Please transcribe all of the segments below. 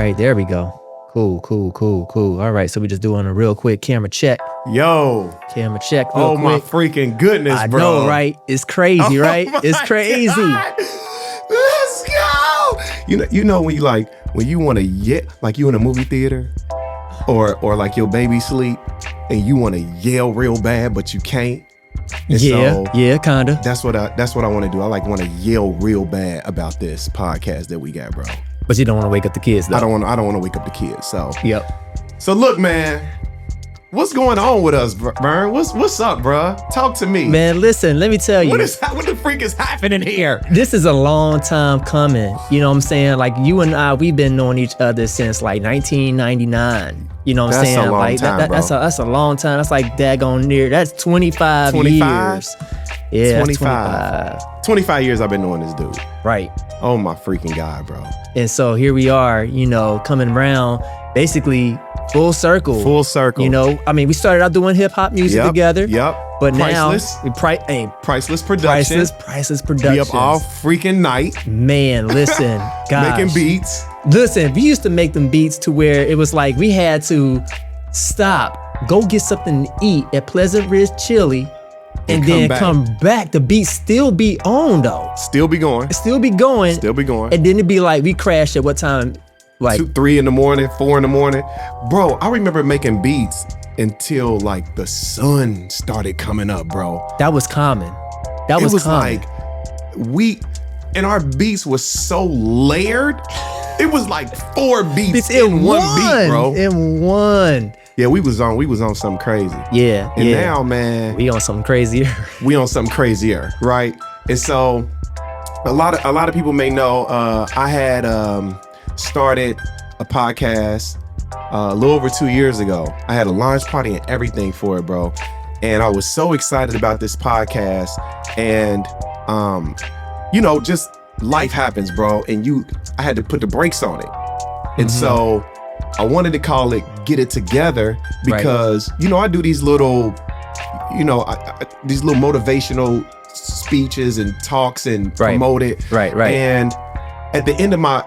right, there we go. Cool. All right, so we just doing a real quick camera check. Yo. Camera check real Oh, quick. my freaking goodness, bro. I know, right? It's crazy, right? It's crazy. God. Let's go. You know when you want to like you in a movie theater or like your baby sleep and you want to yell real bad, but you can't. And yeah, kinda. That's what I want to do. I want to yell real bad about this podcast that we got, bro. But you don't want to wake up the kids, though. I don't want to wake up the kids. So yep. So look, man, what's going on with us, Vern? What's up, bro? Talk to me, man. Listen, let me tell you. What the freak is happening here? This is a long time coming. You know what I'm saying? Like you and I, we've been knowing each other since like 1999. You know what I'm saying? That's a long like time, bro. That's a long time. That's like daggone near. That's 25 years. Yeah, 25 years I've been knowing this dude. Right. Oh my freaking God, bro. And so here we are, coming around, basically full circle. Full circle. I mean, we started out doing hip hop music together. Yep. But Priceless. now, Priceless production. Priceless production. Be up all freaking night. Man, listen, gosh. Making beats. Listen, we used to make them beats to where it was like we had to stop, go get something to eat at Pleasant Ridge Chili, and then come back. The beat still be on though. Still be going. And then it'd be like we crashed at what time? Like 2, 3 in the morning, 4 in the morning. Bro, I remember making beats until like the sun started coming up, bro. That was common. It was common. Like and our beats was so layered. It was like 4 beats in one beat, bro. In one. Yeah, we was on something crazy. Yeah. And now, man, we on something crazier. Right? And so a lot of people may know I had started a podcast a little over 2 years ago. I had a launch party and everything for it, bro. And I was so excited about this podcast. And just life happens, bro. And I had to put the brakes on it. And so I wanted to call it Get It Together because, I do these little, these little motivational speeches and talks and promote it. Right. And at the end of my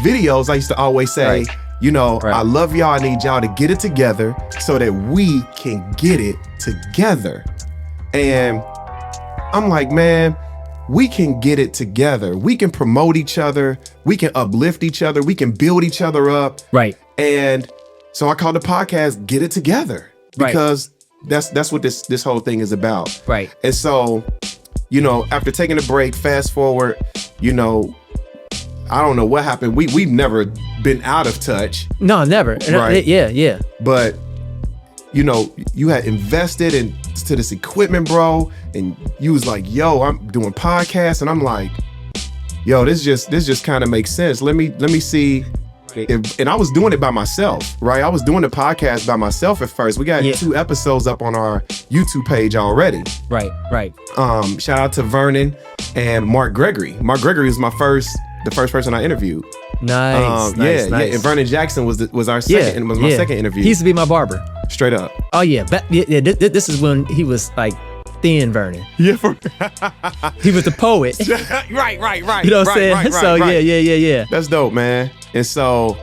videos, I used to always say, I love y'all. I need y'all to get it together so that we can get it together. And I'm like, man, we can get it together. We can promote each other. We can uplift each other. We can build each other up. Right. And so I called the podcast Get It Together because that's what this whole thing is about. Right. And so, after taking a break, fast forward, I don't know what happened. We've never been out of touch. No, never. Right. Yeah. But, you had invested into this equipment, bro. And you was like, yo, I'm doing podcasts. And I'm like, yo, this just kind of makes sense. Let me see. And I was doing it by myself, right? I was doing the podcast by myself at first. We got 2 episodes up on our YouTube page already. Right. Shout out to Vernon and Mark Gregory. Mark Gregory was the first person I interviewed. Nice. Yeah. And Vernon Jackson was our second. Was my second interview. He used to be my barber. Straight up. Oh yeah. This is when he was like thin Vernon. Yeah. He was the poet. Right. You know what I'm saying? Right, so yeah. That's dope, man. And so,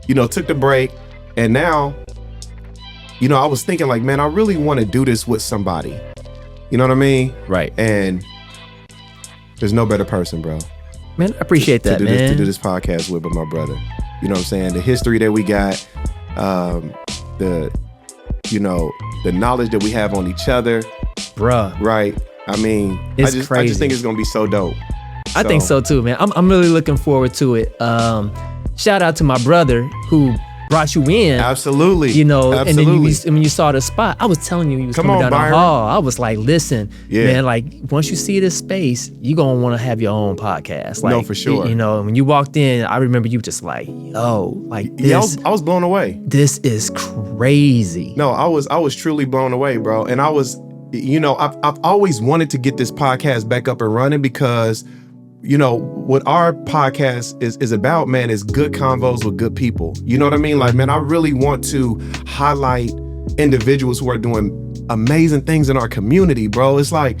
took the break, and now, I was thinking like, man, I really want to do this with somebody. You know what I mean? Right. And there's no better person, bro. Man, I appreciate that, man. To do this podcast with my brother. You know what I'm saying? The history that we got, the knowledge that we have on each other. Bruh. Right. I mean, I just think it's going to be so dope. I think so too, man. I'm really looking forward to it. Shout out to my brother who brought you in. Absolutely. And then when you saw the spot, I was telling you he was coming down the hall. I was like, listen, man, like once you see this space, you're going to want to have your own podcast. Like, no, for sure. When you walked in, I remember you just like, yo, like this. Yeah, I was blown away. This is crazy. No, I was truly blown away, bro. And I was, I've always wanted to get this podcast back up and running because what our podcast is about, man, is good convos with good people. You know what I mean? Like, man, I really want to highlight individuals who are doing amazing things in our community, bro. It's like,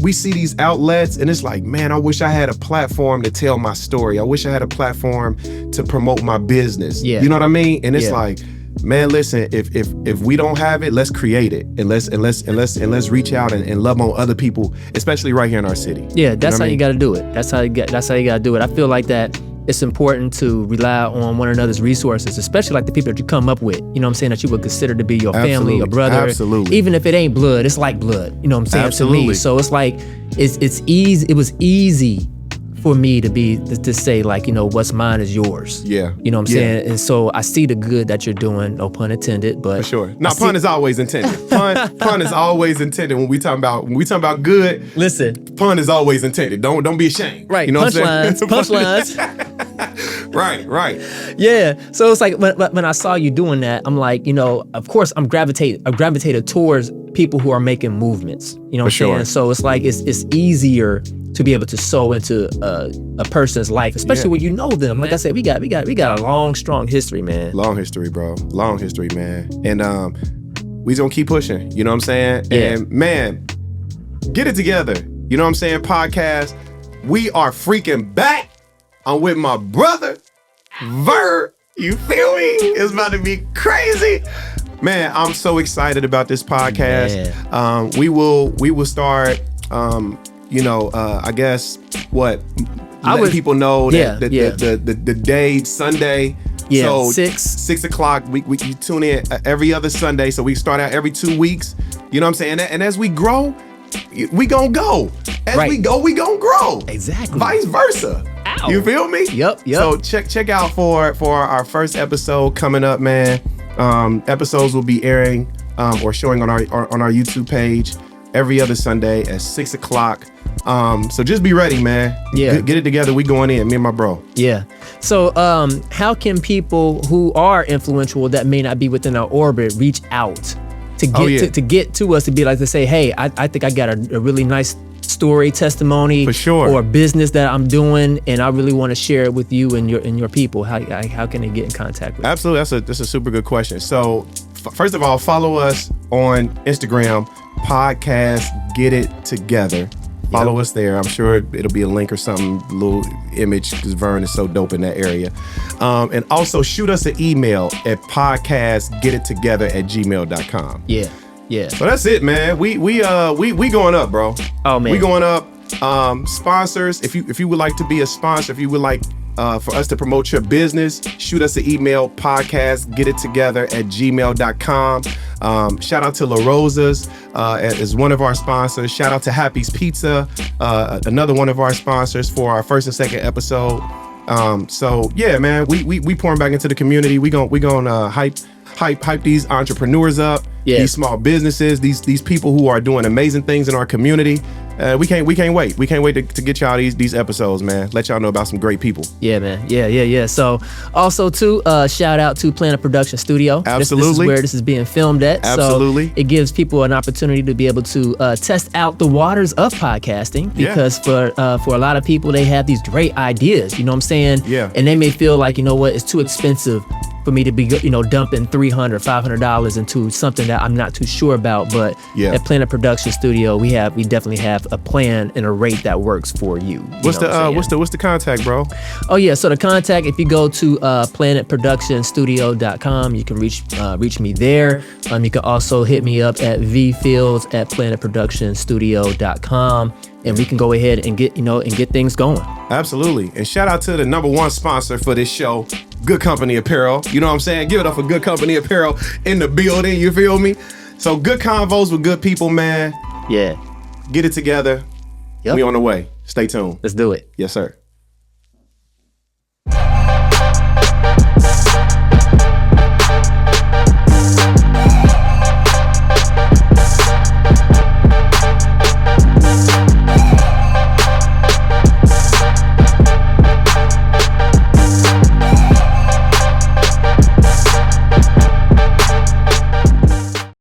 we see these outlets and it's like, man, I wish I had a platform to tell my story. I wish I had a platform to promote my business. Yeah. You know what I mean? And it's like, man, listen, if we don't have it, let's create it. And let's reach out and love on other people, especially right here in our city. Yeah, that's how you gotta do it. That's how you gotta do it. I feel like that it's important to rely on one another's resources, especially like the people that you come up with, you know what I'm saying, that you would consider to be your family, your brother. Absolutely. Even if it ain't blood, it's like blood, you know what I'm saying, Absolutely. to me. So it's like, it's easy, it was easy for me to say like, you know, what's mine is yours. Yeah. You know what I'm saying? And so I see the good that you're doing, no pun intended, but. For sure. No, pun is always intended. Pun is always intended when we talk about good. Listen. Pun is always intended. Don't be ashamed. Right. You know what I'm saying? Punchlines. Right. Yeah. So it's like when I saw you doing that, I'm like, you know, of course I gravitated towards people who are making movements. You know what I'm saying? So it's like it's easier to be able to sow into a person's life, especially when you know them. Like I said, we got a long, strong history, man. Long history, bro. Long history, man. And we just gonna keep pushing. You know what I'm saying? Yeah. And man, get it together. You know what I'm saying? Podcast. We are freaking back. I'm with my brother, Vern. You feel me? It's about to be crazy. Man, I'm so excited about this podcast. We will start I guess letting people know that the day Sunday. Yeah, so 6 o'clock. We tune in every other Sunday. So we start out every 2 weeks. You know what I'm saying? And as we grow, we gonna go. As we go, we gonna grow. Exactly. Vice versa. Ow. You feel me? Yep. So check out for our first episode coming up, man. Episodes will be airing or showing on our YouTube page every other Sunday at 6 o'clock. So just be ready, man. Yeah. Get it together. We going in, me and my bro. Yeah. So how can people who are influential that may not be within our orbit reach out to get to us, to be like, to say, hey, I think I got a really nice story, testimony, for sure, or a business that I'm doing, and I really want to share it with you and your people. How can they get in contact with you? Absolutely, that's a super good question. So first of all, follow us on Instagram, podcast Get It Together. Follow us there. I'm sure it'll be a link or something, a little image, because Vern is so dope in that area. And also shoot us an email at podcastgetittogether@gmail.com. Yeah. So that's it, man. We going up, bro. Oh man, we going up. Sponsors, if you would like to be a sponsor, if you would like for us to promote your business, shoot us an email, podcastgetittogether@gmail.com. Shout out to La Rosa's as one of our sponsors. Shout out to Happy's Pizza, another one of our sponsors for our first and second episode. So yeah, man, we pouring back into the community. We gonna hype these entrepreneurs up, these small businesses, these people who are doing amazing things in our community. We can't wait. We can't wait to get y'all these episodes, man. Let y'all know about some great people. Yeah, man. Yeah. So also too, shout out to Planet Production Studio. Absolutely. This is where this is being filmed at. Absolutely. So it gives people an opportunity to be able to test out the waters of podcasting, because for a lot of people, they have these great ideas, you know what I'm saying? Yeah. And they may feel like, you know what, it's too expensive for me to be, dumping $300, $500 into something that I'm not too sure about. But at Planet Production Studio, we definitely have a plan and a rate that works for you. What's the contact, bro? Oh yeah, so the contact, if you go to planetproductionstudio.com, you can reach me there. You can also hit me up at vfields@planetproductionstudio.com, and we can go ahead and get things going. Absolutely. And shout out to the number one sponsor for this show, Good Company Apparel. You know what I'm saying? Give it up for Good Company Apparel in the building, you feel me? So good convos with good people, man. Yeah. Get it together. Yep. We on the way. Stay tuned. Let's do it. Yes, sir.